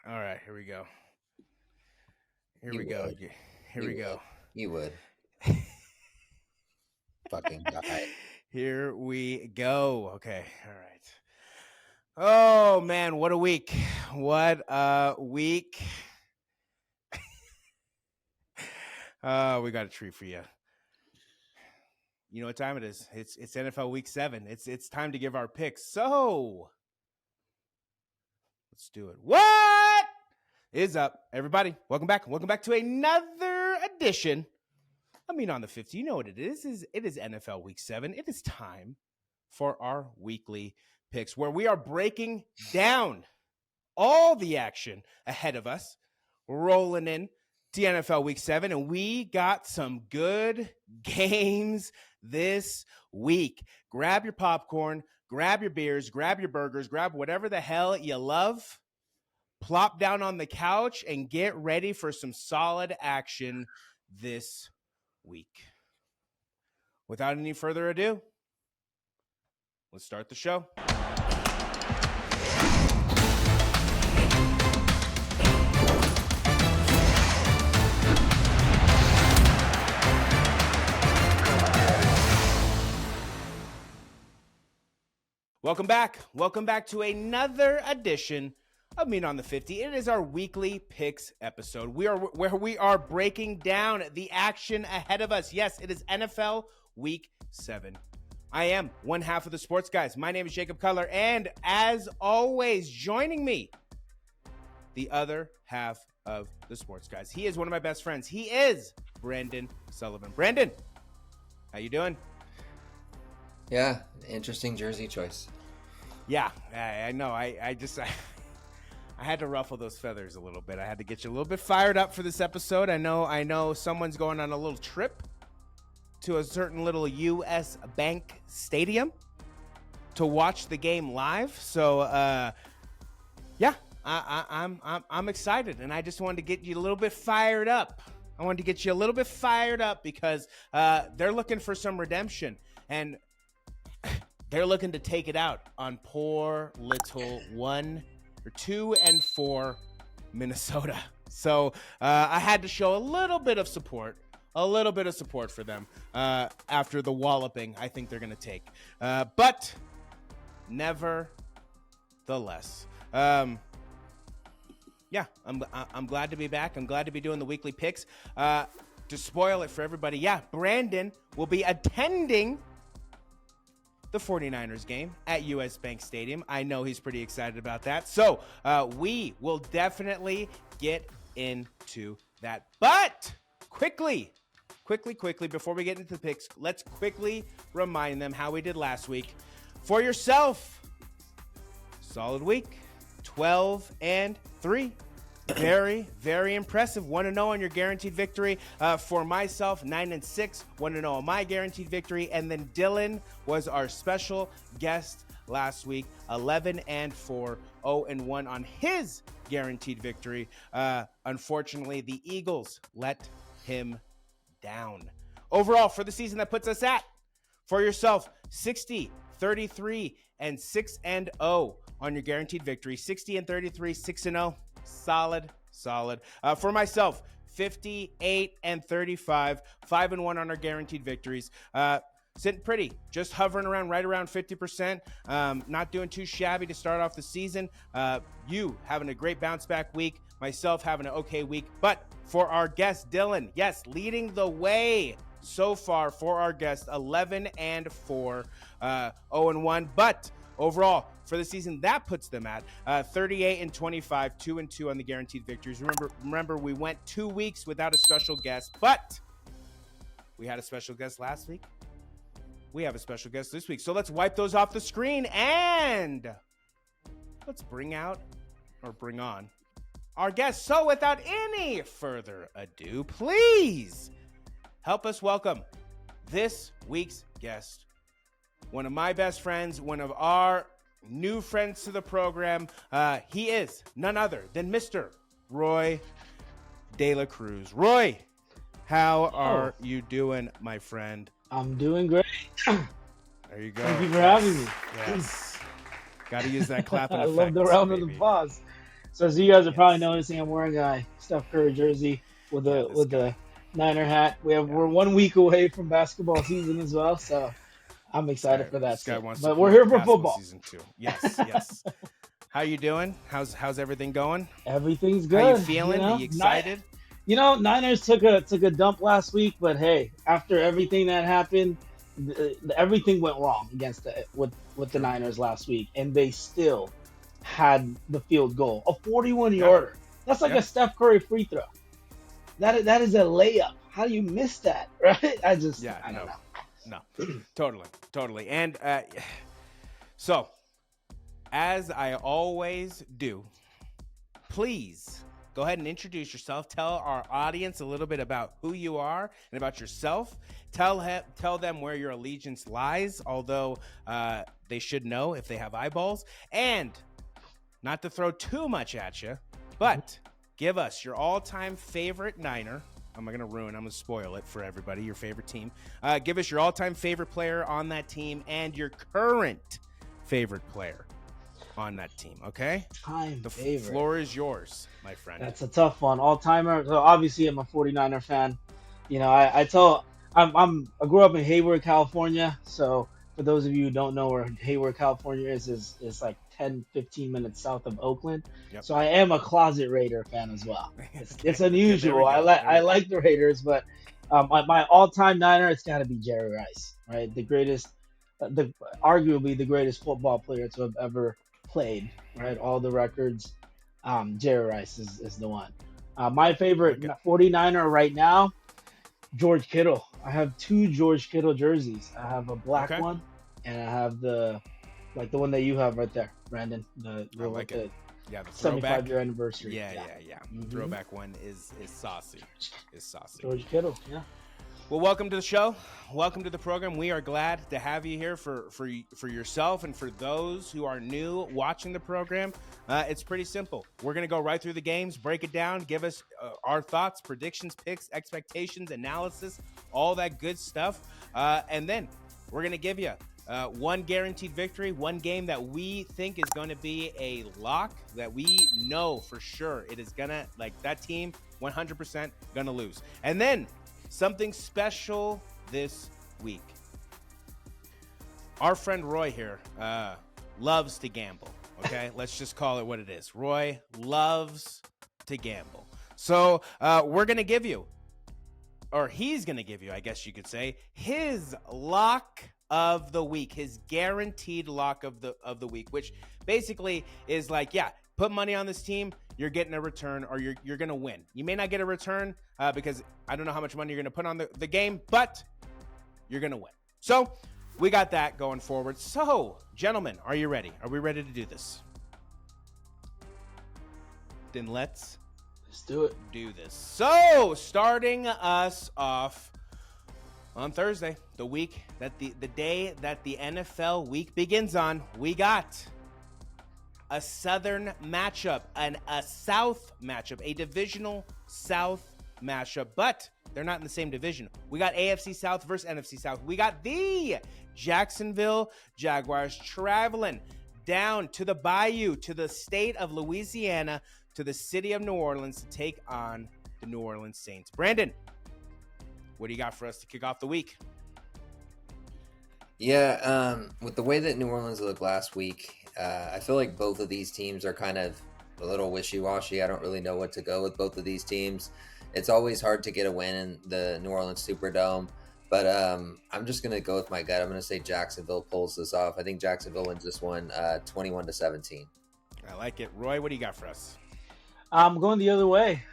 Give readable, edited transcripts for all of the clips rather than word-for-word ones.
All right, here we go. Here You we go. would. Here You we would. go. You would. Fucking guy. Here we go. Okay. All right. Oh man, what a week. What a week. We got a treat for you. You know what time it is? It's NFL week 7. It's time to give our picks. So let's do it. What is up, everybody? Welcome back. Welcome back to another edition. On the 50. You know what it is? It is NFL week 7. It is time for our weekly picks, where we are breaking down all the action ahead of us, rolling in to NFL week 7, and we got some good games this week. Grab your popcorn, grab your beers, grab your burgers, grab whatever the hell you love, plop down on the couch, and get ready for some solid action this week. Without any further ado, let's start the show. Welcome back. Welcome back to another edition of Meat on the 50. It is our weekly picks episode. We are breaking down the action ahead of us. Yes, it is NFL week 7. I am one half of the sports guys. My name is Jacob Cutler, and as always, joining me, the other half of the sports guys. He is one of my best friends. He is Brandon Sullivan. Brandon, how you doing? Yeah, interesting jersey choice. Yeah, I know. I had to ruffle those feathers a little bit. I had to get you a little bit fired up for this episode. I know someone's going on a little trip to a certain little U.S. bank stadium to watch the game live. So, yeah, I'm excited, and I just wanted to get you a little bit fired up. I wanted to get you a little bit fired up because they're looking for some redemption, and they're looking to take it out on poor little 2-4 Minnesota. So I had to show a little bit of support for them after the walloping I think they're going to take. But nevertheless, yeah, I'm glad to be back. I'm glad to be doing the weekly picks. To spoil it for everybody, yeah, Brandon will be attending the 49ers game at US Bank Stadium. I know he's pretty excited about that. So we will definitely get into that. But quickly, before we get into the picks, let's quickly remind them how we did last week. For yourself, solid week, 12-3. Very, very impressive. 1-0 on your guaranteed victory. For myself, 9-6. 1-0 on my guaranteed victory. And then Dylan was our special guest last week. 11-4. 0-1 on his guaranteed victory. Unfortunately, the Eagles let him down. Overall, for the season, that puts us at, for yourself, 60, 33, and 6-0 on your guaranteed victory. 60-33, 6-0. Solid. For myself, 58-35, 5-1 on our guaranteed victories. Sitting pretty, just hovering around right around 50%. Not doing too shabby to start off the season. You having a great bounce back week. Myself having an okay week. But for our guest, Dylan, yes, leading the way so far for our guest, 11-4, 0-1. But overall, for the season, that puts them at 38-25, 2-2 on the guaranteed victories. Remember, we went 2 weeks without a special guest, but we had a special guest last week. We have a special guest this week. So let's wipe those off the screen and let's bring on our guest. So without any further ado, please help us welcome this week's guest. One of my best friends, one of our new friends to the program. He is none other than Mr. Roi Dela Cruz. Roi, how are you doing, my friend? I'm doing great. There you go. Thank you for having me. Yes. Got to use that clapping I effect. love the round baby. of applause. So as you guys are probably Yes. noticing, I'm wearing a Steph Curry jersey with Yeah, a this with guy. a Niner hat. Yeah. We're 1 week away from basketball season as well, so I'm excited for that This guy too. wants to But we're promote here the for basketball football. season too. Yes, yes. How you doing? How's everything going? Everything's How you good, feeling? Are you excited? Niners took a dump last week, but hey, after everything that happened, everything went wrong against with the True. Niners last week, and they still had the field goal, a 41 Yeah. yarder. That's like Yeah. a Steph Curry free throw. That is a layup. How do you miss that, right? Yeah. I don't No. know. No. Totally. Totally. And so, as I always do, please go ahead and introduce yourself. Tell our audience a little bit about who you are and about yourself. Tell them where your allegiance lies, although they should know if they have eyeballs. And not to throw too much at you, but give us your all-time favorite Niner. I'm going to spoil it for everybody, your favorite team. Give us your all-time favorite player on that team and your current favorite player on that team, okay? Time The favorite. floor is yours, my friend. That's a tough one. All timer. So obviously, I'm a 49er fan. I grew up in Hayward, California. So for those of you who don't know where Hayward, California is like 10, 15 minutes south of Oakland. Yep. So I am a closet Raider fan as well. It's Okay, there we unusual. go. I like the Raiders, but my all-time Niner, it's got to be Jerry Rice, right? The greatest, the arguably the greatest football player to have ever played, right? All the records. Jerry Rice is the one. My favorite Like it. 49er right now, George Kittle. I have two George Kittle jerseys. I have a black Okay. one, and I have the one that you have right there, Brandon. I The like with it. the Yeah, the 75 throwback. year anniversary. Yeah. Mhm. Throwback one is saucy. Is saucy. George Kittle. Yeah. Well, welcome to the show. Welcome to the program. We are glad to have you here for yourself and for those who are new watching the program. It's pretty simple. We're going to go right through the games, break it down, give us our thoughts, predictions, picks, expectations, analysis, all that good stuff. And then we're going to give you one guaranteed victory, one game that we think is going to be a lock, that we know for sure it is going to, like, that team 100% going to lose. And then something special this week. Our friend Roy here loves to gamble, okay? Let's just call it what it is. Roy loves to gamble. So we're going to give you, or he's going to give you, I guess you could say, his lock of the week, his guaranteed lock of the week, which basically is like, yeah, put money on this team, you're getting a return, or you're going to win. You may not get a return because I don't know how much money you're going to put on the game, but you're going to win. So we got that going forward. So, gentlemen, are you ready? Are we ready to do this? Then let's do it. Do this. So, starting us off on Thursday, the day that the NFL week begins on, we got a Southern matchup and a South matchup, a divisional South matchup, but they're not in the same division. We got AFC South versus NFC South. We got the Jacksonville Jaguars traveling down to the Bayou, to the state of Louisiana, to the city of New Orleans to take on the New Orleans Saints. Brandon, what do you got for us to kick off the week? Yeah, with the way that New Orleans looked last week, I feel like both of these teams are kind of a little wishy-washy. I don't really know what to go with both of these teams. It's always hard to get a win in the New Orleans Superdome, but I'm just going to go with my gut. I'm going to say Jacksonville pulls this off. I think Jacksonville wins this one 21-17. I like it. Roy, what do you got for us? I'm going the other way.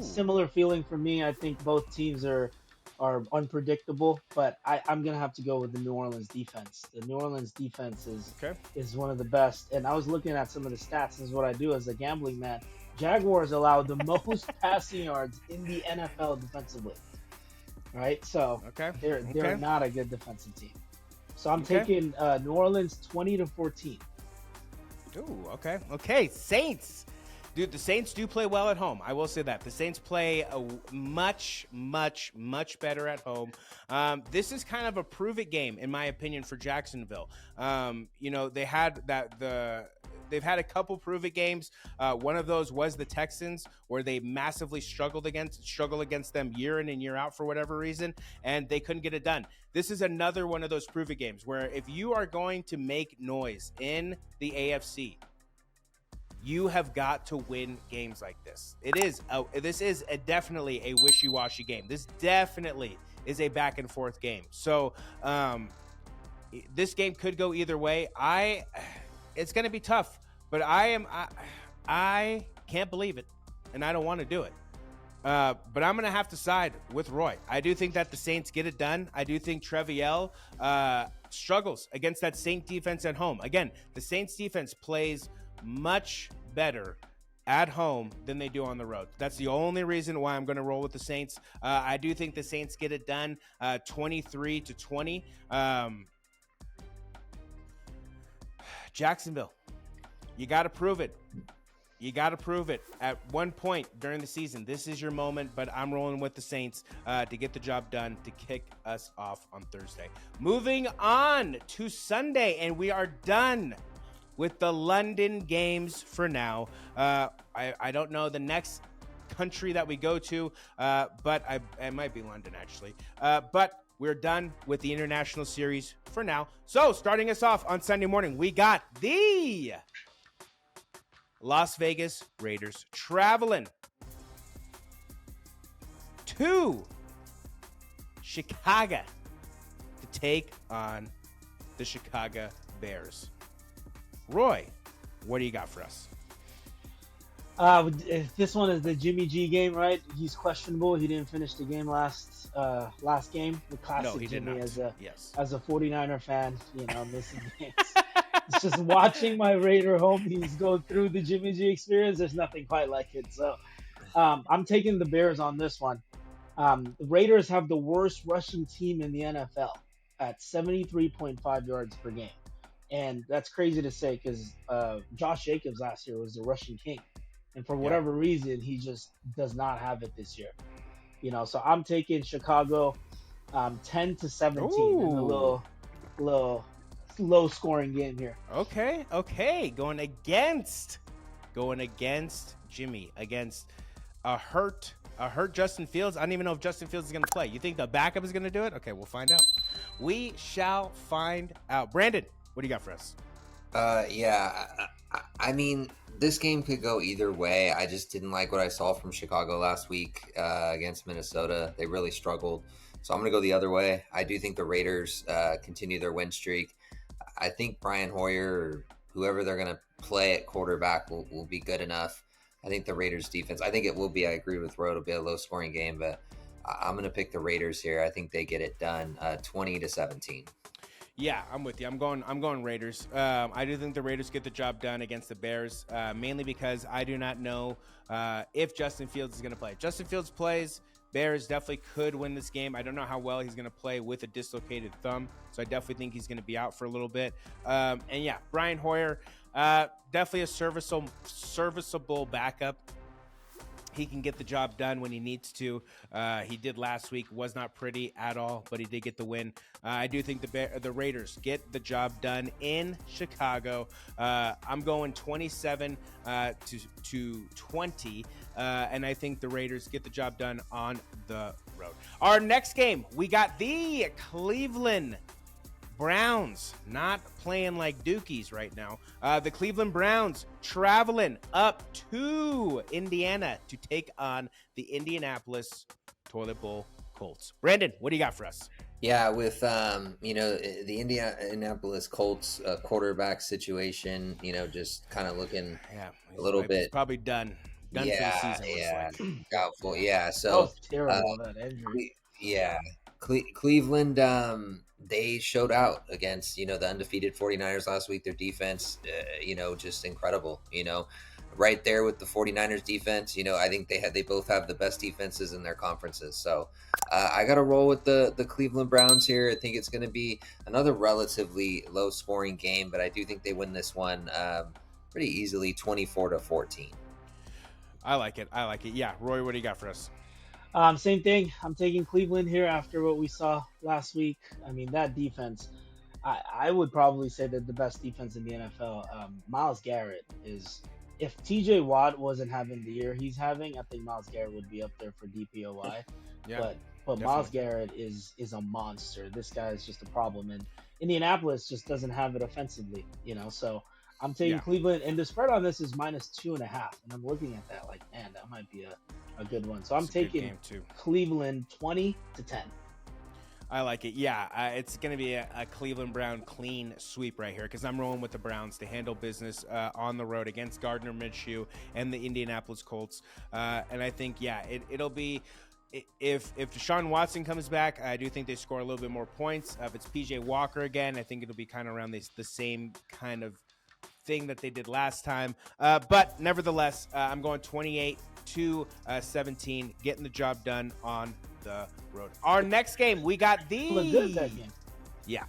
Similar feeling for me. I think both teams are unpredictable, but I'm gonna have to go with the New Orleans defense. The New Orleans defense is one of the best. And I was looking at some of the stats. This is what I do as a gambling man. Jaguars allowed the most passing yards in the NFL defensively. Right, so they're not a good defensive team. So I'm taking New Orleans 20-14. Ooh, okay. Saints. Dude, the Saints do play well at home. I will say that. The Saints play much better at home. This is kind of a prove-it game, in my opinion, for Jacksonville. They had they've had a couple prove it games. One of those was the Texans, where they massively struggle against them year in and year out for whatever reason, and they couldn't get it done. This is another one of those prove it games where if you are going to make noise in the AFC, you have got to win games like this. This is definitely a wishy-washy game. This definitely is a back and forth game. So this game could go either way. It's going to be tough, but I can't believe it, and I don't want to do it. But I'm going to have to side with Roy. I do think that the Saints get it done. I do think Treviel struggles against that Saint defense at home. Again, the Saints defense plays much better at home than they do on the road. That's the only reason why I'm going to roll with the Saints. I do think the Saints get it done 23-20. Jacksonville, you got to prove it. You got to prove it at one point during the season. This is your moment, but I'm rolling with the Saints to get the job done, to kick us off on Thursday. Moving on to Sunday, and we are done with the London games for now. I don't know the next country that we go to, but it might be London, actually. But we're done with the international series for now. So starting us off on Sunday morning, we got the Las Vegas Raiders traveling to Chicago to take on the Chicago Bears. Roy, what do you got for us? This one is the Jimmy G game, right? He's questionable. He didn't finish the game last game. The classic No, he did Jimmy not. As a 49er fan, missing games. It's just watching my Raider homies go through the Jimmy G experience. There's nothing quite like it. So I'm taking the Bears on this one. The Raiders have the worst rushing team in the NFL at 73.5 yards per game. And that's crazy to say because Josh Jacobs last year was the rushing king. And for whatever reason, he just does not have it this year. So I'm taking Chicago 10-17 in a little low scoring game here. Okay. Going against Jimmy, against a hurt Justin Fields. I don't even know if Justin Fields is going to play. You think the backup is going to do it? Okay, we'll find out. We shall find out. Brandon, what do you got for us? I mean, this game could go either way. I just didn't like what I saw from Chicago last week against Minnesota. They really struggled. So I'm going to go the other way. I do think the Raiders continue their win streak. I think Brian Hoyer or whoever they're going to play at quarterback will be good enough. I think the Raiders defense, I agree with Roe, it'll be a low scoring game, but I'm going to pick the Raiders here. I think they get it done 20-17. Yeah, I'm with you. I'm going Raiders. I do think the Raiders get the job done against the Bears, mainly because I do not know if Justin Fields is going to play. If Justin Fields plays, Bears definitely could win this game. I don't know how well he's going to play with a dislocated thumb, so I definitely think he's going to be out for a little bit. And yeah, Brian Hoyer, definitely a serviceable backup. He can get the job done when he needs to. He did last week. Was not pretty at all, but he did get the win. I do think the Raiders get the job done in Chicago. I'm going 27 to 20, and I think the Raiders get the job done on the road. Our next game, we got the Cleveland Browns, not playing like Dookies right now. The Cleveland Browns traveling up to Indiana to take on the Indianapolis Toilet Bowl Colts. Brandon, what do you got for us? Yeah, with the Indianapolis Colts quarterback situation, just kind of looking a little bit probably done for the season. Doubtful. Yeah, so that was terrible, that injury. Cleveland, they showed out against, the undefeated 49ers last week. Their defense, just incredible, right there with the 49ers defense. I think they both have the best defenses in their conferences. So I got to roll with the Cleveland Browns here. I think it's going to be another relatively low scoring game, but I do think they win this one pretty easily, 24-14. I like it. Yeah. Roy, what do you got for us? Same thing. I'm taking Cleveland here after what we saw last week. I mean, that defense, I would probably say that the best defense in the NFL, Myles Garrett is. If T.J. Watt wasn't having the year he's having, I think Myles Garrett would be up there for DPOY. Yeah, But Myles Garrett is a monster. This guy is just a problem, and Indianapolis just doesn't have it offensively, So I'm taking Cleveland, and the spread on this is -2.5, and I'm looking at that like, man, that might be a good one. So I'm taking Cleveland 20-10. I like it. Yeah, it's going to be a Cleveland Brown clean sweep right here because I'm rolling with the Browns to handle business on the road against Gardner Minshew and the Indianapolis Colts. And I think, it'll be if Deshaun Watson comes back, I do think they score a little bit more points. If it's PJ Walker again, I think it'll be kind of around the same kind of thing that they did last time. But nevertheless, I'm going 28-17, getting the job done on the road. Our next game, we got the that game. Yeah,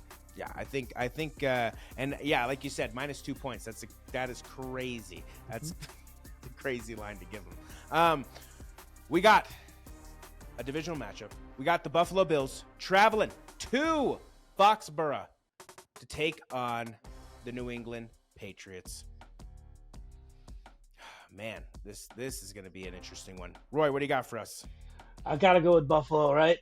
I think, and yeah, like you said, -2 points. That is crazy. That's a crazy line to give them. We got a divisional matchup. We got the Buffalo Bills traveling to Foxborough to take on the New England Patriots. Man, this is going to be an interesting one. Roy, what do you got for us? I gotta go with Buffalo, right?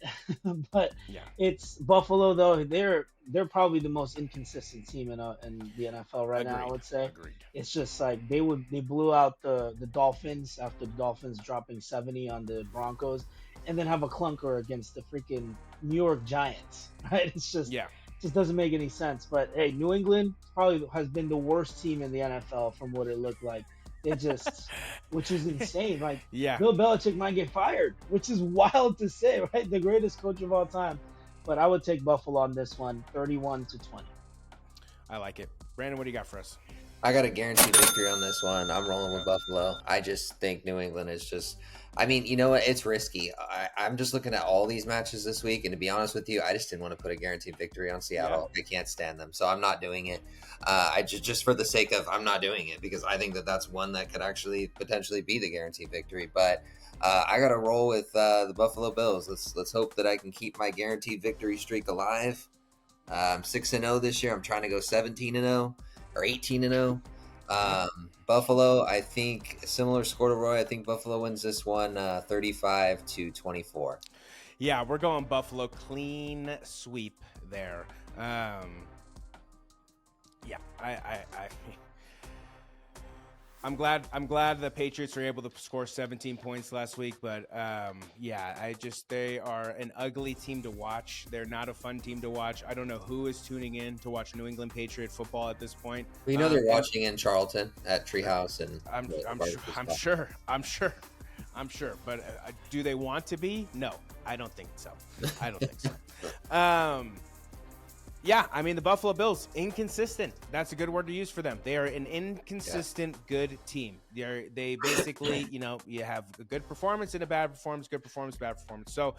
But it's Buffalo though. They're probably the most inconsistent team in the NFL right now. I would say. Agreed. It's just like they blew out the Dolphins after the Dolphins dropping 70 on the Broncos, and then have a clunker against the freaking New York Giants, right? It's just it just doesn't make any sense. But hey, New England probably has been the worst team in the NFL from what it looked like. It just, which is insane. Like, Bill Belichick might get fired, which is wild to say, right? The greatest coach of all time. But I would take Buffalo on this one, 31-20. I like it. Brandon, what do you got for us? I got a guaranteed victory on this one. I'm rolling with Buffalo. I just think New England is just, I mean, you know what? It's risky. I'm just looking at all these matches this week, and to be honest with you, I just didn't want to put a guaranteed victory on Seattle. I can't stand them, so I'm not doing it. I just for the sake of, I'm not doing it because I think that's one that could actually potentially be the guaranteed victory. But I got to roll with the Buffalo Bills. Let's hope that I can keep my guaranteed victory streak alive. I'm 6-0 this year. I'm trying to go 17-0 or 18-0. Buffalo, I think similar score to Roy. I think Buffalo wins this one 35-24. Yeah, we're going Buffalo clean sweep there. I'm glad the Patriots were able to score 17 points last week, but they are an ugly team to watch. They're not a fun team to watch. I don't know who is tuning in to watch New England Patriot football at this point. We know they're watching in Charlton at Treehouse, and I'm sure. But do they want to be? No, I don't think so. I mean, the Buffalo Bills, inconsistent. That's a good word to use for them. They are an inconsistent, good team. They basically, you have a good performance and a bad performance, good performance, bad performance. So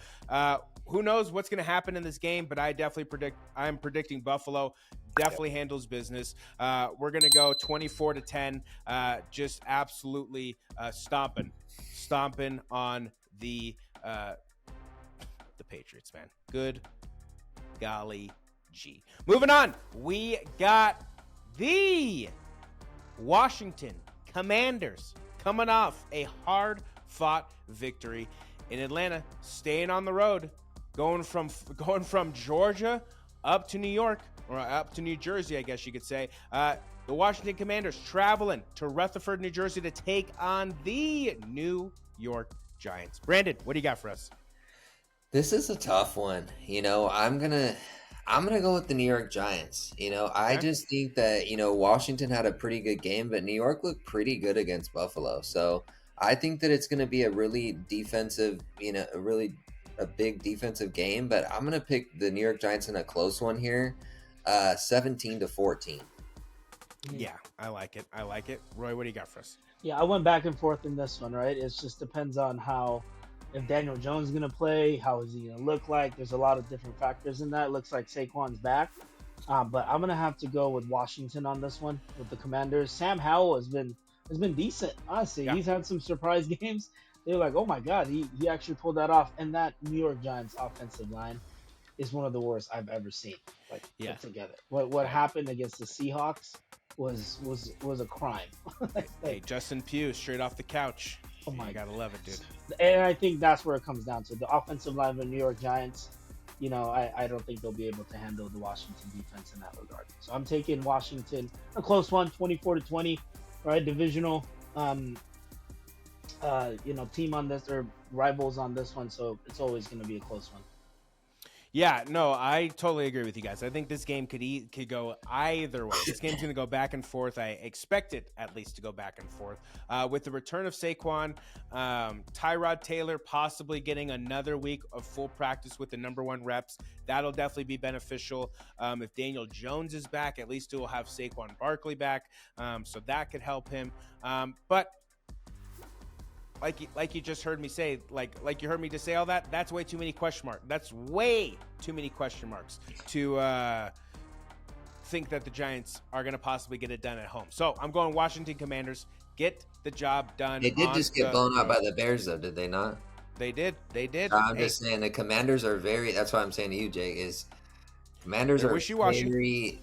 who knows what's going to happen in this game, but I'm predicting Buffalo definitely handles business. We're going to go 24-10, just absolutely stomping on the Patriots, man. Good golly G. Moving on, we got the Washington Commanders coming off a hard-fought victory in Atlanta, staying on the road, going from Georgia up to New York, or up to New Jersey, I guess you could say. The Washington Commanders traveling to Rutherford, New Jersey to take on the New York Giants. Brandon, what do you got for us? This is a tough one. I'm gonna go with the New York Giants. I just think that, Washington had a pretty good game, but New York looked pretty good against Buffalo. So I think that it's going to be a really defensive, a big defensive game, but I'm going to pick the New York Giants in a close one here, 17-14. Yeah, I like it. Roy, what do you got for us? Yeah, I went back and forth in this one, right? It just depends on if Daniel Jones is going to play, how is he going to look like? There's a lot of different factors in that. It looks like Saquon's back. But I'm going to have to go with Washington on this one with the Commanders. Sam Howell has been decent, honestly. Yeah. He's had some surprise games. They're like, oh, my God, he actually pulled that off. And that New York Giants offensive line, is one of the worst I've ever seen. Like Yeah. put together. What happened against the Seahawks was a crime. Hey, Justin Pugh, straight off the couch. Oh my you gotta love it, dude. And I think that's where it comes down to the offensive line of the New York Giants. You know, I don't think they'll be able to handle the Washington defense in that regard. So I'm taking Washington, a close one, 24-20, right? Divisional, team on this or rivals on this one. So it's always going to be a close one. Yeah, no, I totally agree with you guys. I think this game could go either way. This game's going to go back and forth. I expect it at least to go back and forth. With the return of Saquon, Tyrod Taylor possibly getting another week of full practice with the number 1 reps, that'll definitely be beneficial. If Daniel Jones is back, at least we'll have Saquon Barkley back, so that could help him. But like you just heard me say, like you heard me just say all that, that's way too many question marks. That's way too many question marks to think that the Giants are going to possibly get it done at home. So I'm going Washington Commanders. Get the job done. They did just get blown out by the Bears, though, did they not? They did. I'm just saying the Commanders are that's what I'm saying to you, Jake, is Commanders are wishy-washy.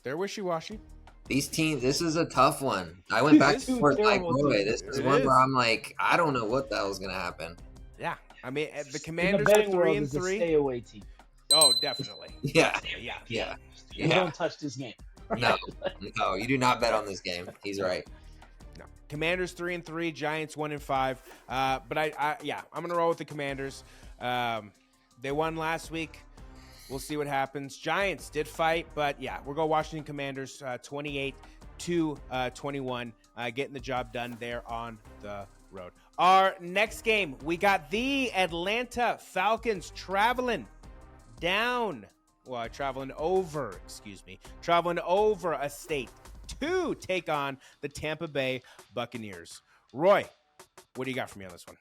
They're wishy-washy. These teams, this is a tough one. I went back to forth like Roy. This is one where I'm like, I don't know what the hell's going to happen. Yeah. I mean, the Commanders are 3-3. Stay away team. Oh, definitely. Yeah. Don't touch this game. No, you do not bet on this game. He's right. No. Commanders 3-3, Giants 1-5. But I'm going to roll with the Commanders. They won last week. We'll see what happens. Giants did fight, but yeah, we'll go Washington Commanders 28-21, getting the job done there on the road. Our next game, we got the Atlanta Falcons traveling over a state to take on the Tampa Bay Buccaneers. Roy, what do you got for me on this one?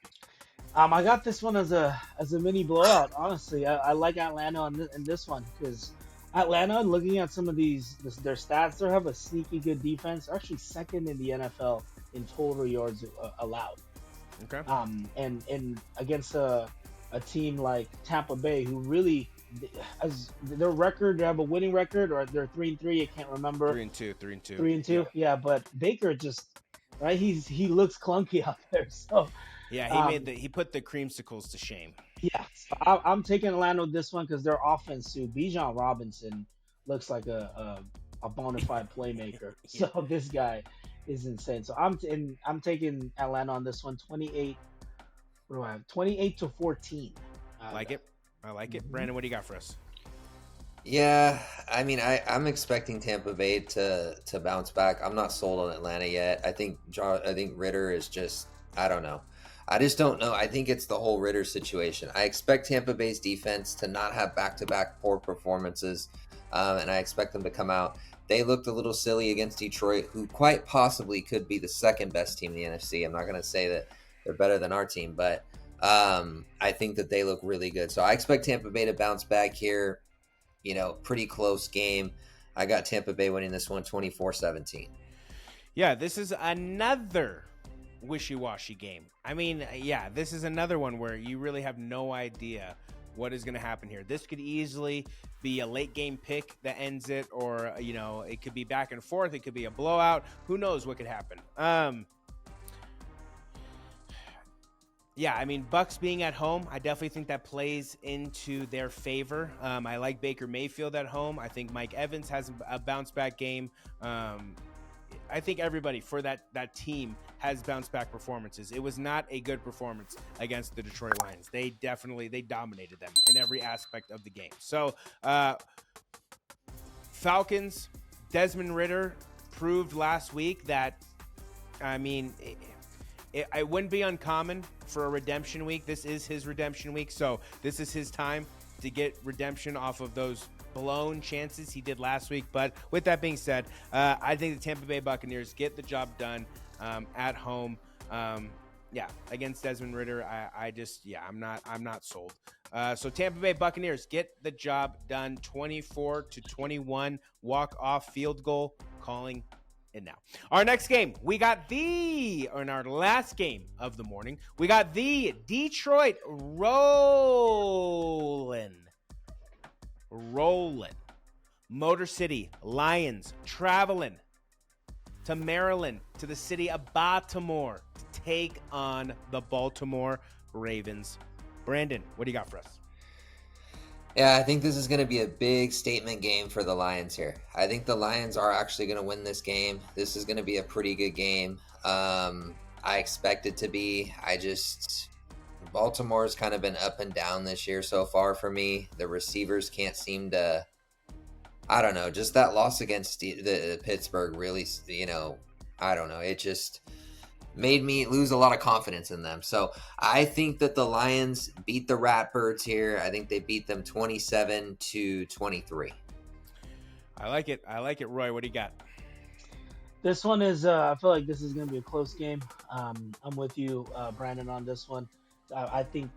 I got this one as a mini blowout. Honestly, I like Atlanta in this one because Atlanta, looking at some of their stats, they have a sneaky good defense. They're actually second in the NFL in total yards allowed. Okay. And against a team like Tampa Bay, who really, as their record, they have a winning record, or they're 3-3. I can't remember. 3-2. 3-2. Yeah, but Baker just right. He looks clunky out there. So. Yeah, he put the creamsicles to shame. Yeah, so I'm taking Atlanta with this one because their offense too. Bijan Robinson looks like a bona fide playmaker. So this guy is insane. So I'm taking Atlanta on this one. 28. What do I have? 28-14. I like it. Mm-hmm. Brandon, what do you got for us? Yeah, I mean, I'm expecting Tampa Bay to bounce back. I'm not sold on Atlanta yet. I think Ritter is just, I don't know. I just don't know. I think it's the whole Ritter situation. I expect Tampa Bay's defense to not have back-to-back poor performances, and I expect them to come out. They looked a little silly against Detroit, who quite possibly could be the second best team in the NFC. I'm not going to say that they're better than our team, but I think that they look really good. So I expect Tampa Bay to bounce back here. Pretty close game. I got Tampa Bay winning this one 24-17. Yeah, this is another wishy-washy game. I mean, yeah, this is another one where you really have no idea what is going to happen here. This could easily be a late game pick that ends it, or it could be back and forth. It could be a blowout. Who knows what could happen? Yeah, I mean, Bucs being at home, I definitely think that plays into their favor. I like Baker Mayfield at home. I think Mike Evans has a bounce-back game. I think everybody for that team has bounce-back performances. It was not a good performance against the Detroit Lions. They dominated them in every aspect of the game. So, Falcons, Desmond Ritter proved last week that, I mean, it wouldn't be uncommon for a redemption week. This is his redemption week, so this is his time to get redemption off of those blown chances he did last week. But with that being said, I think the Tampa Bay Buccaneers get the job done at home. Against Desmond Ritter, I'm not sold. So Tampa Bay Buccaneers get the job done, 24-21, walk-off field goal, calling it now. Our next game, in our last game of the morning, we got the Detroit rolling rolling. Motor City Lions traveling to Maryland, to the city of Baltimore, to take on the Baltimore Ravens. Brandon, what do you got for us? Yeah, I think this is going to be a big statement game for the Lions here. I think the Lions are actually going to win this game. This is going to be a pretty good game. I expect it to be. Baltimore's kind of been up and down this year so far for me. The receivers can't seem to, I don't know, just that loss against the Pittsburgh really, I don't know. It just made me lose a lot of confidence in them. So I think that the Lions beat the Ratbirds here. I think they beat them 27-23. I like it. Roy, what do you got? This one is, I feel like this is going to be a close game. I'm with you, Brandon, on this one. I think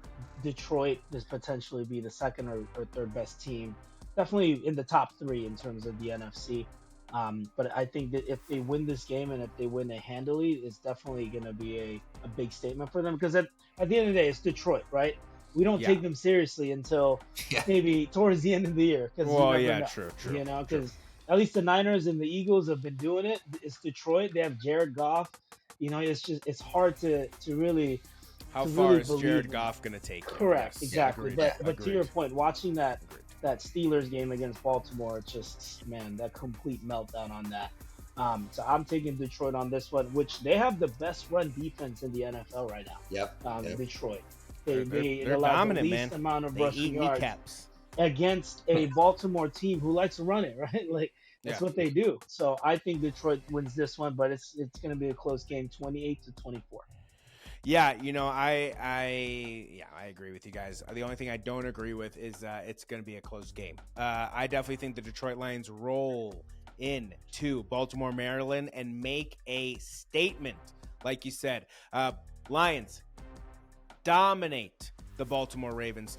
Detroit is potentially be the second or third best team. Definitely in the top three in terms of the NFC. But I think that if they win this game and if they win it handily, it's definitely going to be a big statement for them. Because at the end of the day, it's Detroit, right? We don't take them seriously until maybe towards the end of the year. True. You know, because at least the Niners and the Eagles have been doing it. It's Detroit. They have Jared Goff. You know, it's hard to really. How far is Jared Goff going to take? Correct, Yes. exactly. Yeah, but to your point, watching that Steelers game against Baltimore, it's just, man, that complete meltdown on that. So I'm taking Detroit on this one, which they have the best run defense in the NFL right now. Yep. Detroit. They're allow dominant, the least man. amount of They rushing eat yards kneecaps against a Baltimore team who likes to run it, right? Like that's what they do. So I think Detroit wins this one, but it's going to be a close game, 28-24. Yeah, you know, I agree with you guys. The only thing I don't agree with is it's going to be a close game. I definitely think the Detroit Lions roll into Baltimore, Maryland, and make a statement. Like you said, Lions dominate the Baltimore Ravens,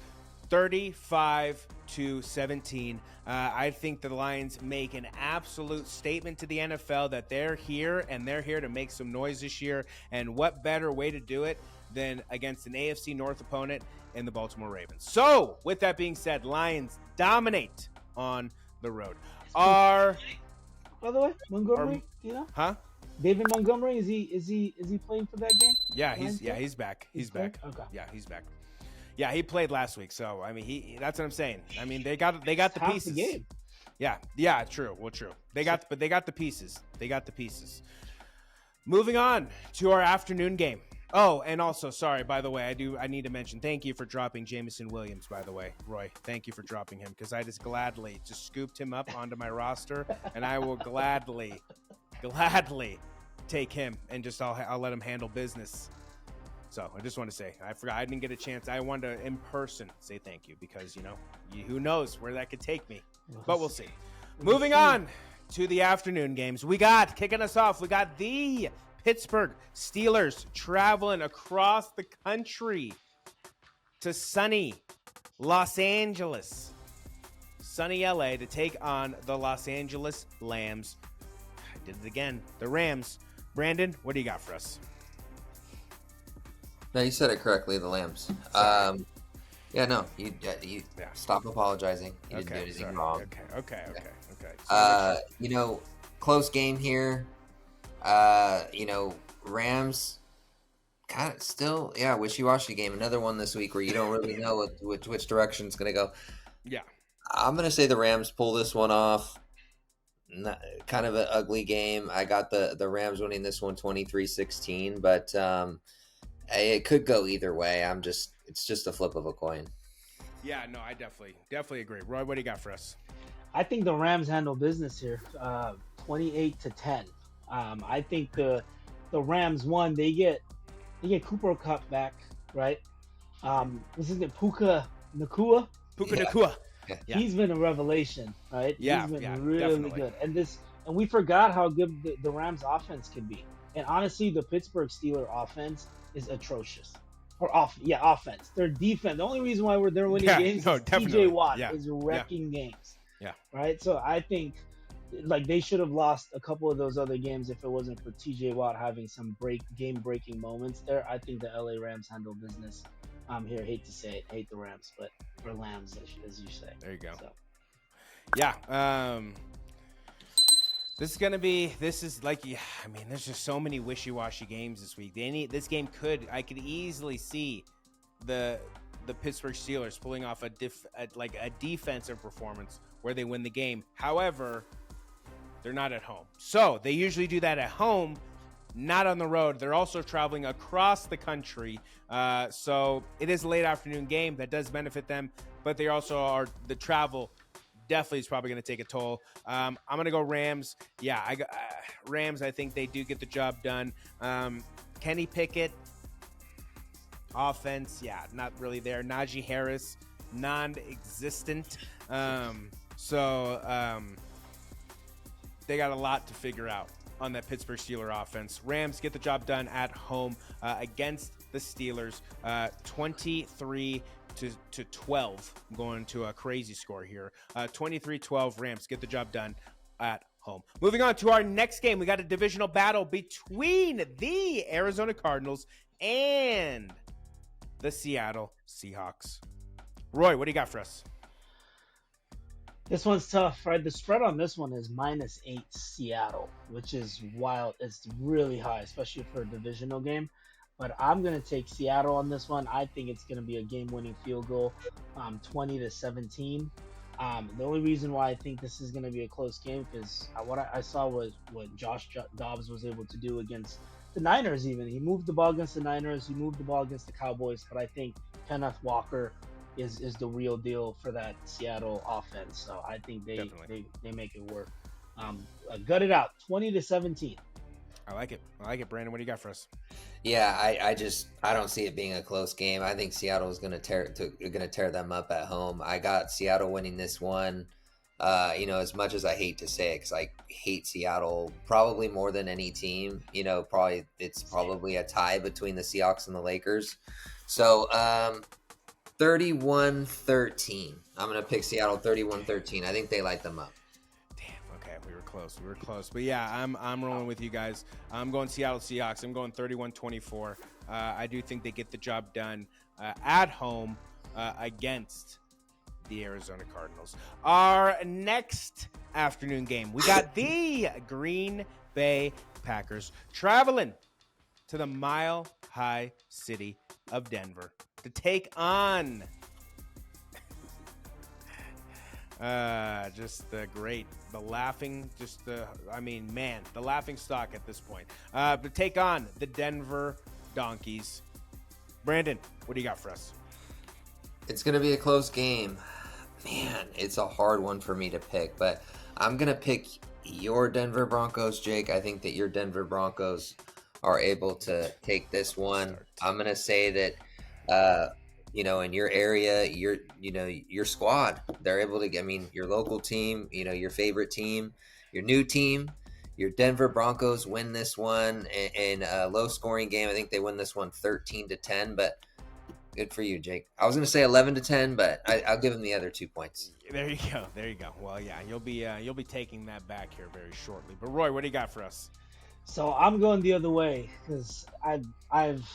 35-17. I think the Lions make an absolute statement to the NFL that they're here and they're here to make some noise this year. And what better way to do it than against an AFC North opponent in the Baltimore Ravens? So, with that being said, Lions dominate on the road. By the way, Montgomery, you know? Huh? David Montgomery, is he playing for that game? Yeah, he's back. He's back. Okay. Yeah, he's back. Yeah, he played last week, so I mean, that's what I'm saying. I mean, they got the pieces. The game. Yeah, true. Well, true. They got the pieces. Moving on to our afternoon game. Oh, and also, sorry, by the way, I need to mention, thank you for dropping Jameson Williams, by the way, Roy. Thank you for dropping him, because I just gladly just scooped him up onto my roster, and I will gladly take him and just I'll let him handle business. So I just want to say, I forgot I didn't get a chance. I wanted to in person say thank you because, who knows where that could take me, but we'll see. Moving on to the afternoon games. Kicking us off, we got the Pittsburgh Steelers traveling across the country to sunny Los Angeles, sunny LA, to take on the Los Angeles Lambs. I did it again. The Rams. Brandon, what do you got for us? No, you said it correctly. The Lambs. You stop apologizing. You didn't do anything wrong. Okay. Close game here. Rams kind of still, wishy-washy game. Another one this week where you don't really know which direction it's going to go. Yeah. I'm going to say the Rams pull this one off. Kind of an ugly game. I got the Rams winning this one 23-16, but it could go either way. It's just a flip of a coin. Yeah, no, I definitely agree. Roy, what do you got for us? I think the Rams handle business here, 28-10. I think the Rams won. They get Cooper Kupp back, right? This is Puka Nacua. Nacua. Yeah. He's been a revelation, right? Yeah, he's been really good. And we forgot how good the Rams offense can be. And honestly, the Pittsburgh Steelers offense is atrocious. Offense. Their defense. The only reason why they're winning games is TJ Watt is wrecking games. Yeah. Right? So I think they should have lost a couple of those other games if it wasn't for TJ Watt having some game-breaking moments there. I think the LA Rams handle business here. Hate to say it. Hate the Rams, but for Lambs, as you say. There you go. So. Yeah. This is like, I mean, there's just so many wishy-washy games this week. This game I could easily see the Pittsburgh Steelers pulling off a defensive performance where they win the game. However, they're not at home. So they usually do that at home, not on the road. They're also traveling across the country. So it is a late afternoon game. That does benefit them, but they also are the travel definitely is probably going to take a toll. I'm going to go Rams. Yeah, Rams, I think they do get the job done. Kenny Pickett, offense, yeah, not really there. Najee Harris, non-existent. So they got a lot to figure out on that Pittsburgh Steelers offense. Rams get the job done at home against the Steelers, 23-12. I'm going to a crazy score here. 23-12 Rams get the job done at home. Moving on to our next game, we got a divisional battle between the Arizona Cardinals and the Seattle Seahawks. Roy, what do you got for us? This one's tough, right? The spread on this one is -8 Seattle, which is wild. It's really high, especially for a divisional game. But I'm going to take Seattle on this one. I think it's going to be a game-winning field goal, 20-17. The only reason why I think this is going to be a close game is what I saw was what Josh Dobbs was able to do against the Niners even. He moved the ball against the Niners. He moved the ball against the Cowboys. But I think Kenneth Walker is the real deal for that Seattle offense. So I think they make it work. Gut it out, 20-17. I like it. Brandon, what do you got for us? Yeah, I don't see it being a close game. I think Seattle is going to tear them up at home. I got Seattle winning this one. As much as I hate to say it, because I hate Seattle probably more than any team. It's probably a tie between the Seahawks and the Lakers. So 31-13. I'm going to pick Seattle 31-13. I think they light them up. We were close. But yeah, I'm rolling with you guys. I'm going Seattle Seahawks. I'm going 31-24. I do think they get the job done at home against the Arizona Cardinals. Our next afternoon game, we got the Green Bay Packers traveling to the Mile High city of Denver to take on the laughing stock at this point. To take on the Denver Donkeys. Brandon, what do you got for us? It's going to be a close game. Man, it's a hard one for me to pick, but I'm going to pick your Denver Broncos, Jake. I think that your Denver Broncos are able to take this one. I'm going to say that in your area, your squad, they're able to get, your local team, your favorite team, your new team, your Denver Broncos win this one in a low scoring game. I think they win this one 13-10, but good for you, Jake. I was going to say 11-10, but I'll give them the other 2 points. There you go. Well, yeah, you'll be taking that back here very shortly. But Roy, what do you got for us? So I'm going the other way because I've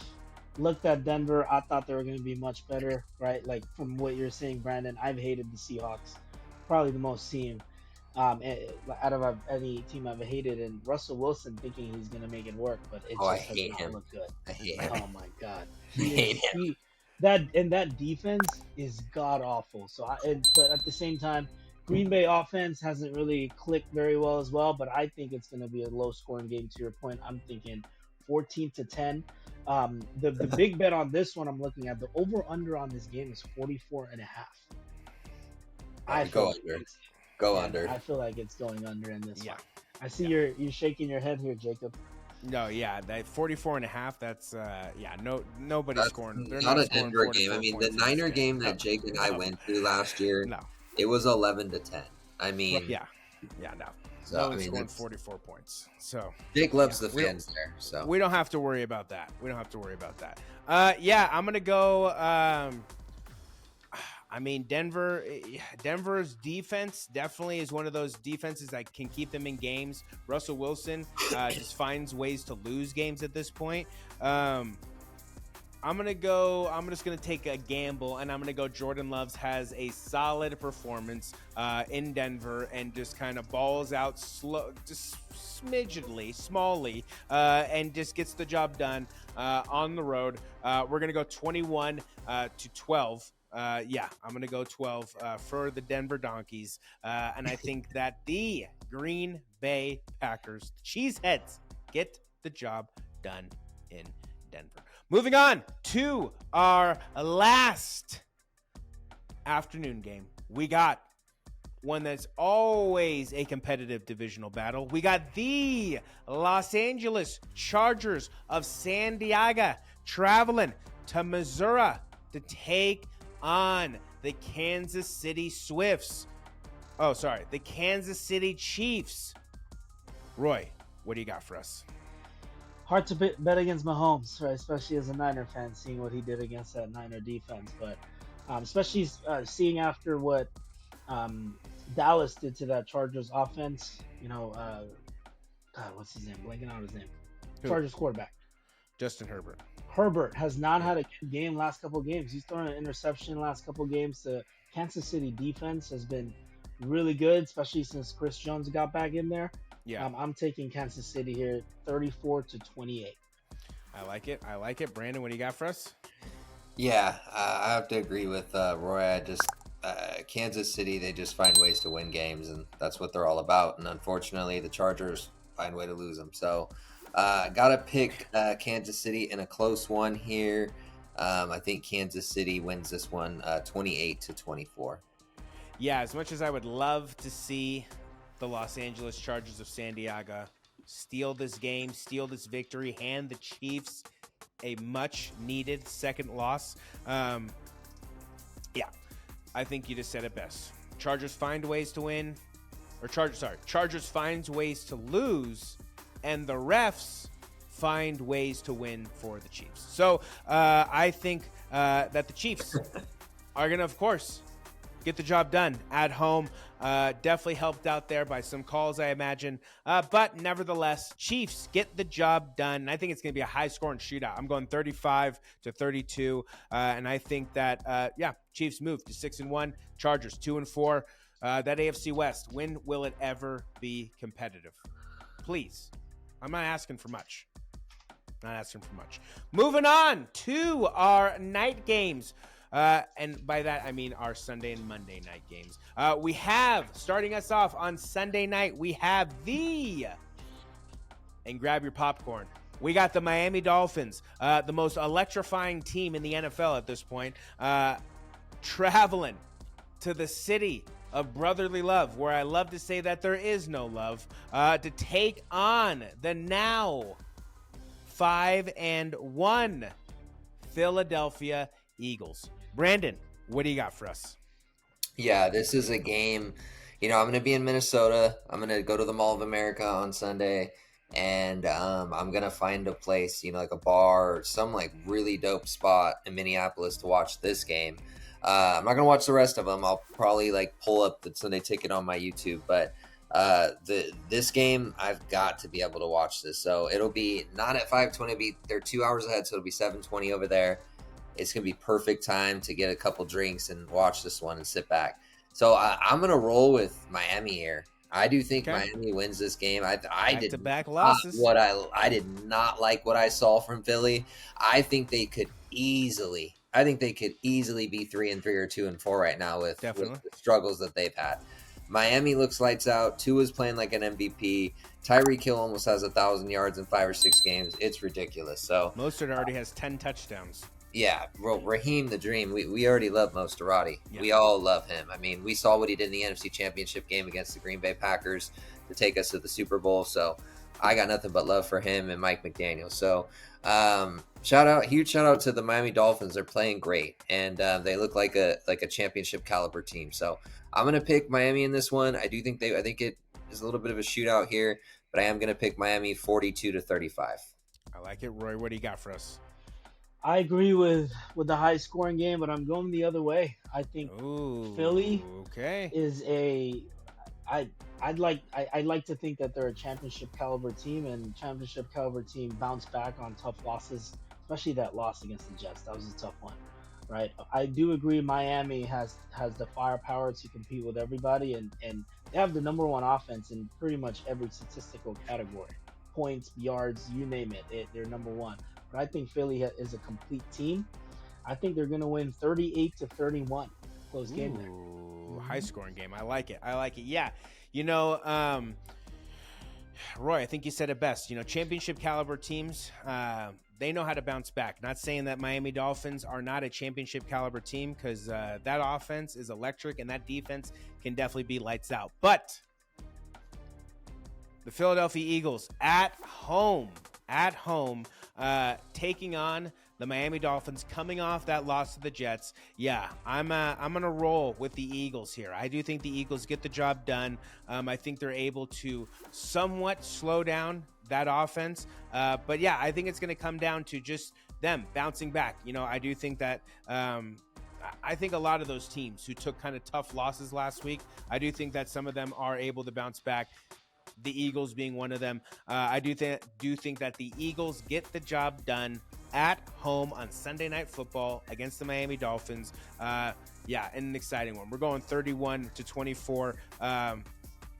looked at Denver. I thought they were going to be much better, right? Like from what you're saying, Brandon, I've hated the Seahawks, probably the most team out of any team I've hated. And Russell Wilson thinking he's going to make it work, but it just does not look good. I hate him. Oh my God, that defense is god awful. But at the same time, Green Bay offense hasn't really clicked very well as well. But I think it's going to be a low scoring game. To your point, I'm thinking 14-10. The big bet on this one I'm looking at, the over-under on this game is 44.5. Go under. I feel like it's going under in this one. I see you're shaking your head here, Jacob. No, yeah, that 44.5. That's nobody's scoring. They're not a Denver game. The Niner game that Jake and I went to last year, it was 11-10. No. So scoring 44 points. So Jake loves the fans there. So we don't have to worry about that. I'm gonna go. Denver's defense definitely is one of those defenses that can keep them in games. Russell Wilson just finds ways to lose games at this point. I'm just gonna take a gamble, and I'm gonna go Jordan Loves has a solid performance in Denver, and just kind of balls out slow, just smallly, and just gets the job done on the road. We're gonna go 21 to 12. Yeah, I'm gonna go 12 for the Denver Donkeys, and I think that the Green Bay Packers, the Cheeseheads, get the job done in Denver. Moving on to our last afternoon game. We got one that's always a competitive divisional battle. We got the Los Angeles Chargers of San Diego traveling to Missouri to take on the Kansas City Swifts. Oh, sorry, the Kansas City Chiefs. Roy, what do you got for us? Hard to bet against Mahomes, right? Especially as a Niner fan, seeing what he did against that Niner defense. But especially seeing after what Dallas did to that Chargers offense. God, what's his name? Blanking out his name. Who? Chargers quarterback. Justin Herbert. Herbert has not had a good game last couple of games. He's thrown an interception last couple of games. The Kansas City defense has been really good, especially since Chris Jones got back in there. Yeah, I'm taking Kansas City here, 34-28. I like it. Brandon, what do you got for us? Yeah, I have to agree with Roy. Kansas City, they just find ways to win games, and that's what they're all about. And unfortunately, the Chargers find a way to lose them. So, gotta pick Kansas City in a close one here. I think Kansas City wins this one 28-24. Yeah, as much as I would love to see the Los Angeles Chargers of San Diego steal this game, steal this victory, hand the Chiefs a much-needed second loss. Yeah, I think you just said it best. Chargers find ways to win, Chargers finds ways to lose, and the refs find ways to win for the Chiefs. So I think that the Chiefs are going to, of course, get the job done at home. Definitely helped out there by some calls, I imagine. But nevertheless, Chiefs get the job done. I think it's going to be a high-scoring shootout. I'm going 35-32, and I think that Chiefs move to 6-1. Chargers 2-4. That AFC West. When will it ever be competitive? Please, I'm not asking for much. Moving on to our night games. And by that, I mean our Sunday and Monday night games. We have, starting us off on Sunday night, we have and grab your popcorn, we got the Miami Dolphins, the most electrifying team in the NFL at this point, traveling to the city of brotherly love, where I love to say that there is no love, to take on the now 5-1 Philadelphia Eagles. Brandon, what do you got for us? Yeah, this is a game. I'm going to be in Minnesota. I'm going to go to the Mall of America on Sunday, and I'm going to find a place, like a bar or some like really dope spot in Minneapolis to watch this game. I'm not going to watch the rest of them. I'll probably pull up the Sunday ticket on my YouTube, but this game, I've got to be able to watch this. So it'll be not at 5:20. They're 2 hours ahead, so it'll be 7:20 over there. It's going to be perfect time to get a couple drinks and watch this one and sit back. So I'm going to roll with Miami here. I do think Miami wins this game. I did not like what I saw from Philly. I think they could easily be 3-3 or 2-4 right now with the struggles that they've had. Miami looks lights out. Tua's playing like an MVP. Tyreek Hill almost has 1,000 yards in 5 or 6 games. It's ridiculous. So Mostert already has 10 touchdowns. Yeah, Raheem the Dream. We already love Mosterati. Yeah. We all love him. I mean, we saw what he did in the NFC Championship game against the Green Bay Packers to take us to the Super Bowl. So I got nothing but love for him and Mike McDaniel. So huge shout out to the Miami Dolphins. They're playing great, and they look like a championship caliber team. So I'm gonna pick Miami in this one. I think it is a little bit of a shootout here, but I am gonna pick Miami 42-35. I like it, Roy. What do you got for us? I agree with the high scoring game, but I'm going the other way. I think Philly is I'd like to think that they're a championship caliber team, and championship caliber team bounce back on tough losses especially that loss against the Jets. That was a tough one, right? I do agree Miami has the firepower to compete with everybody, and they have the number one offense in pretty much every statistical category, points, yards, you name it. They're number one. But I think Philly is a complete team. I think they're going to win 38-31. Close game there. Ooh, high scoring game. I like it. Yeah. Roy, I think you said it best. Championship caliber teams, they know how to bounce back. Not saying that Miami Dolphins are not a championship caliber team, because that offense is electric and that defense can definitely be lights out. But the Philadelphia Eagles at home, taking on the Miami Dolphins, coming off that loss to the Jets. Yeah, I'm gonna roll with the Eagles here. I do think the Eagles get the job done. I think they're able to somewhat slow down that offense. But yeah, I think it's gonna come down to just them bouncing back. I do think that I think a lot of those teams who took kind of tough losses last week, I do think that some of them are able to bounce back. The Eagles being one of them. I do think that the Eagles get the job done at home on Sunday Night Football against the Miami Dolphins. An exciting one. We're going 31-24.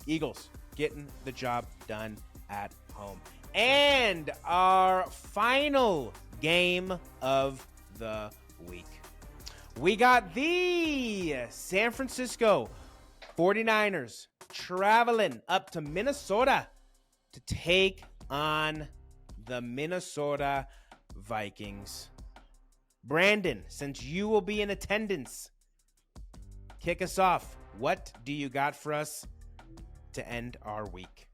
Eagles getting the job done at home. And our final game of the week, we got the San Francisco 49ers traveling up to Minnesota to take on the Minnesota Vikings. Brandon, since you will be in attendance, kick us off. What do you got for us to end our week?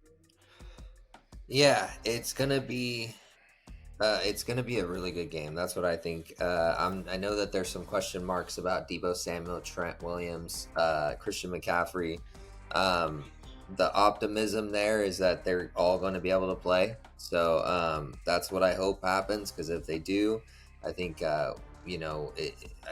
Yeah, it's gonna be a really good game. That's what I think. I know that there's some question marks about Deebo Samuel, Trent Williams, Christian McCaffrey. The optimism there is that they're all going to be able to play. So that's what I hope happens, because if they do, I think I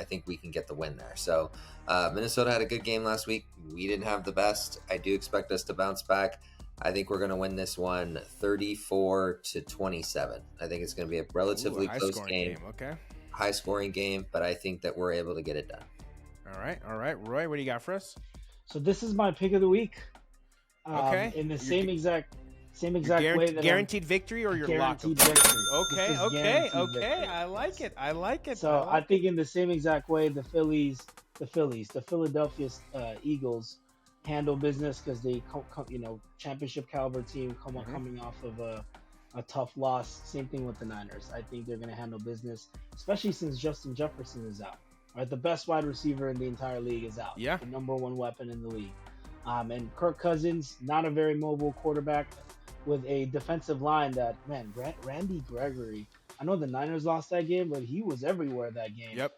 think we can get the win there. So Minnesota had a good game last week. We didn't have the best. I do expect us to bounce back. I think we're going to win this one 34-27. I think it's going to be a relatively close game. Okay. High scoring game, but I think that we're able to get it done. All right. Roy, what do you got for us? So this is my pick of the week. Okay. In the same exact way that guaranteed victory, or your guaranteed lock? Victory. Okay. Victory. I like it. So I think in the same exact way, the Philadelphia Eagles handle business, because they championship caliber team coming off of a tough loss. Same thing with the Niners. I think they're going to handle business, especially since Justin Jefferson is out. Right, the best wide receiver in the entire league is out. Yeah, the number one weapon in the league. And Kirk Cousins, not a very mobile quarterback, with a defensive line that, man, Randy Gregory. I know the Niners lost that game, but he was everywhere that game. Yep.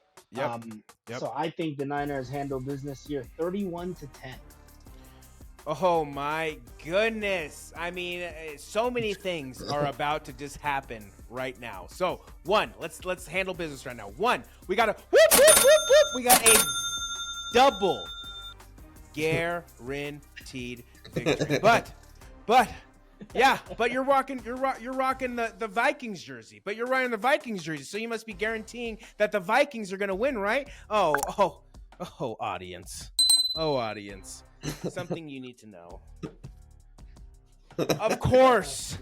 So I think the Niners handle business here, 31-10. Oh my goodness. I mean, so many things are about to just happen right now. So, let's handle business right now. We got we got a double guaranteed victory. But you're rocking the Vikings jersey. But you're wearing the Vikings jersey, so you must be guaranteeing that the Vikings are going to win, right? Oh, audience. Something you need to know. Of course,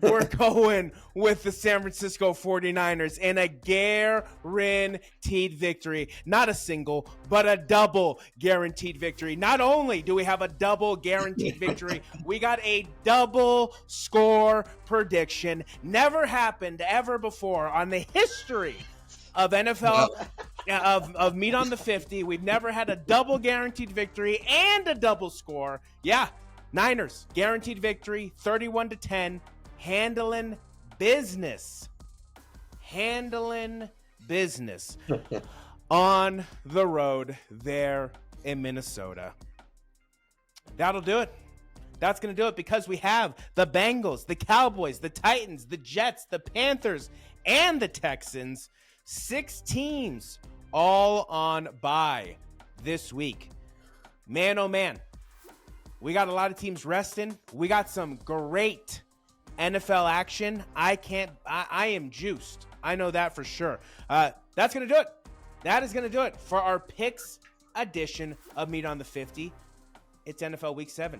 we're going with the San Francisco 49ers in a guaranteed victory. Not a single, but a double guaranteed victory. Not only do we have a double guaranteed victory, we got a double score prediction. Never happened ever before on the history of NFL, of Meat on the 50. We've never had a double guaranteed victory and a double score. Yeah, Niners, guaranteed victory, 31-10, handling business on the road there in Minnesota. That'll do it. That's going to do it, because we have the Bengals, the Cowboys, the Titans, the Jets, the Panthers, and the Texans. 6 teams all on bye this week. Man, oh man. We got a lot of teams resting. We got some great NFL action, I am juiced. I know that for sure. That's going to do it. That is going to do it for our picks edition of Meat on the 50. It's NFL Week 7.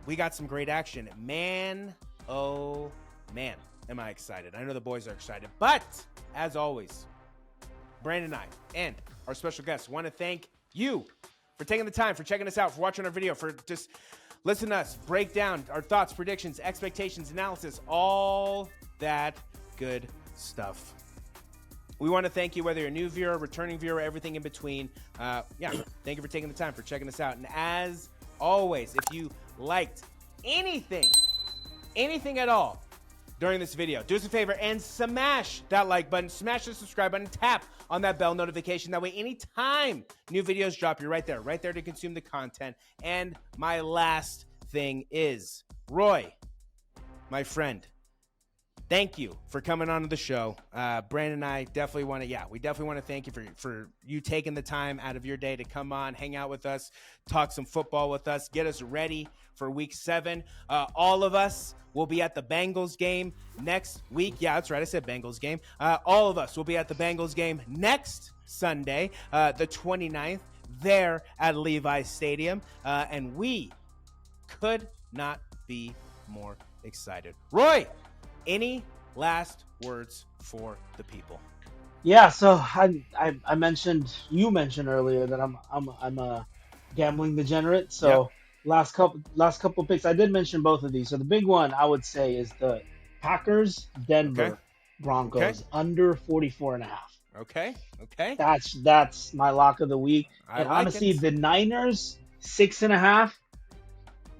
We got some great action. Man, oh man, am I excited. I know the boys are excited. But, as always, Brandon and I and our special guests want to thank you for taking the time, for checking us out, for watching our video, for just listening to us break down our thoughts, predictions, expectations, analysis, all that good stuff. We want to thank you, whether you're a new viewer, returning viewer, everything in between. Thank you for taking the time, for checking us out. And as always, if you liked anything at all during this video, do us a favor and smash that like button, smash the subscribe button, tap on that bell notification. That way, anytime new videos drop, you're right there to consume the content. And my last thing is, Roy, my friend, thank you for coming on to the show. Brandon and I definitely want to thank you for you taking the time out of your day to come on, hang out with us, talk some football with us, get us ready for Week 7. All of us will be at the Bengals game next week. Yeah, that's right. I said Bengals game. All of us will be at the Bengals game next Sunday, the 29th, there at Levi's Stadium. And we could not be more excited. Roy, any last words for the people? Yeah, so I mentioned, you mentioned earlier that I'm a gambling degenerate. So last couple picks, I did mention both of these. So the big one I would say is the Packers Denver Broncos under 44.5. Okay. That's my lock of the week. And like honestly, it. the Niners 6.5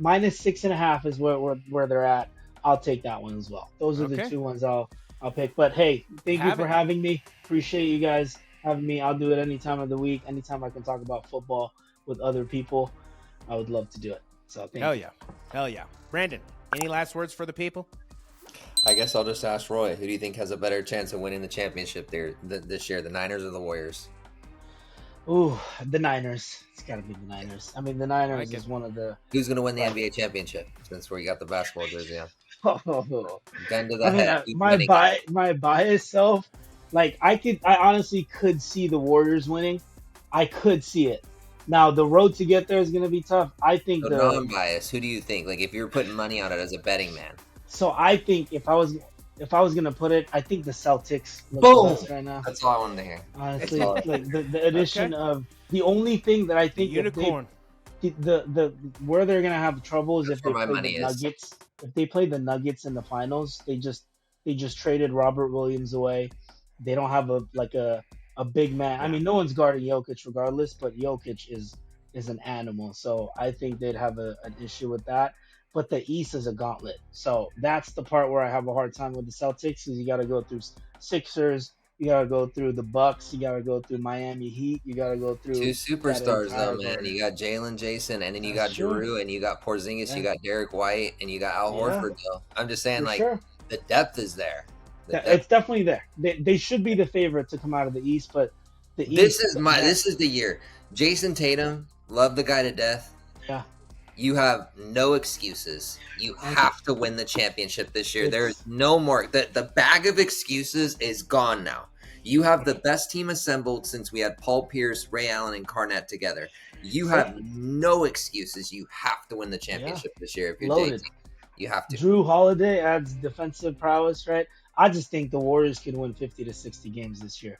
minus 6.5 is where they're at. I'll take that one as well. Those are the two ones I'll pick. But hey, thank you for having me. Appreciate you guys having me. I'll do it any time of the week. Anytime I can talk about football with other people, I would love to do it. So thank you. Hell yeah. Brandon, any last words for the people? I guess I'll just ask Roy, who do you think has a better chance of winning the championship this year, the Niners or the Warriors? Ooh, the Niners. It's got to be the Niners. I mean, the Niners is one of the... Who's going to win the NBA championship, since where you got the basketball jersey on? Gun to the I head. mean, my biased self, like, I honestly could see the Warriors winning. I could see it. Now, the road to get there is going to be tough. I think non-biased, who do you think? Like, if you're putting money on it as a betting man. So I think if I was going to put it, I think the Celtics look the best right now. That's all I wanted to hear. Honestly, like the addition of the only thing that I think the unicorn. The where they're gonna have trouble is if they play the is. Nuggets. If they play the Nuggets in the finals, they just traded Robert Williams away. They don't have a big man. I mean, no one's guarding Jokic regardless, but Jokic is an animal. So I think they'd have an issue with that. But the East is a gauntlet. So that's the part where I have a hard time with the Celtics, is you got to go through Sixers, you got to go through the Bucks, you got to go through Miami Heat, you got to go through two superstars though, man. You got Jalen, Jason, and then you got Drew, and you got Porzingis, you got Derek White, and you got Al Horford though. I'm just saying, the depth is there. It's definitely there. They should be the favorite to come out of the East, but the this East, is the year. Jason Tatum, love the guy to death. Yeah. You have no excuses. You have to win the championship this year. There is no more. The bag of excuses is gone now. You have the best team assembled since we had Paul Pierce, Ray Allen, and Garnett together. You have no excuses. You have to win the championship this year. If you're loaded, you have to. Drew Holiday adds defensive prowess, right? I just think the Warriors can win 50 to 60 games this year,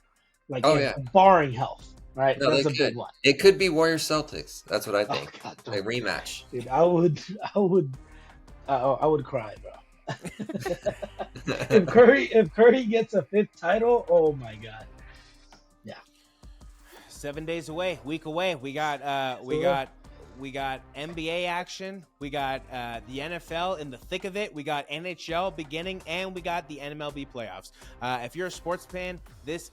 barring health. Right, no, that's a big one. It could be Warriors Celtics. That's what I think. A rematch. Dude, I would cry, bro. if Curry gets a 5th title, oh my god. Yeah. 7 days away, week away. We got NBA action. We got the NFL in the thick of it. We got NHL beginning, and we got the MLB playoffs. If you're a sports fan, this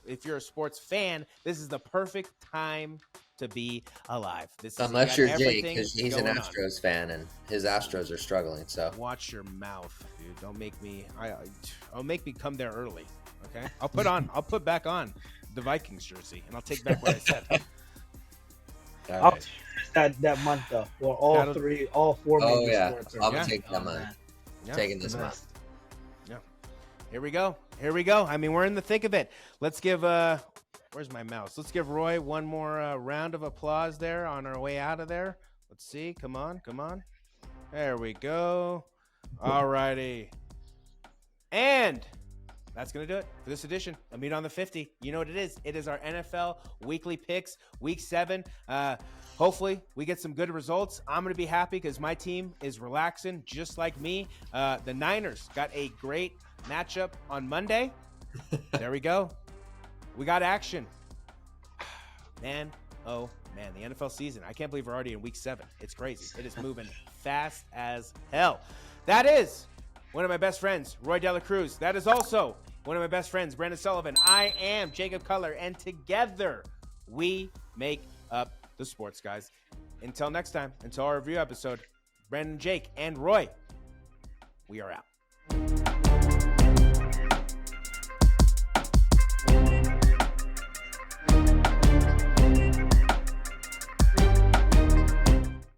is the perfect time to be alive. Unless you're Jake, because he's an Astros fan, and his Astros are struggling. So watch your mouth, dude. Don't make me. I'll make me come there early. Okay, I'll put back on the Vikings jersey, and I'll take back what I said. All right. That month though, where all 4 major sports are. I'll take that month. Taking this month. Here we go. Here we go. I mean, we're in the thick of it. Let's give where's my mouse? Let's give Roy one more round of applause there on our way out of there. Let's see. Come on. Come on. There we go. All righty. And that's going to do it for this edition of Meat on the 50. You know what it is. It is our NFL weekly picks, week 7. Hopefully, we get some good results. I'm going to be happy because my team is relaxing just like me. The Niners got a great matchup on Monday. There we go. We got action. Man, oh, man, the NFL season. I can't believe we're already in week 7. It's crazy. It is moving fast as hell. That is one of my best friends, Roi Dela Cruz. That is also one of my best friends, Brandon Sullivan. I am Jacob Cutler, and together we make up the sports, guys. Until next time, until our review episode, Brandon, Jake, and Roy, we are out.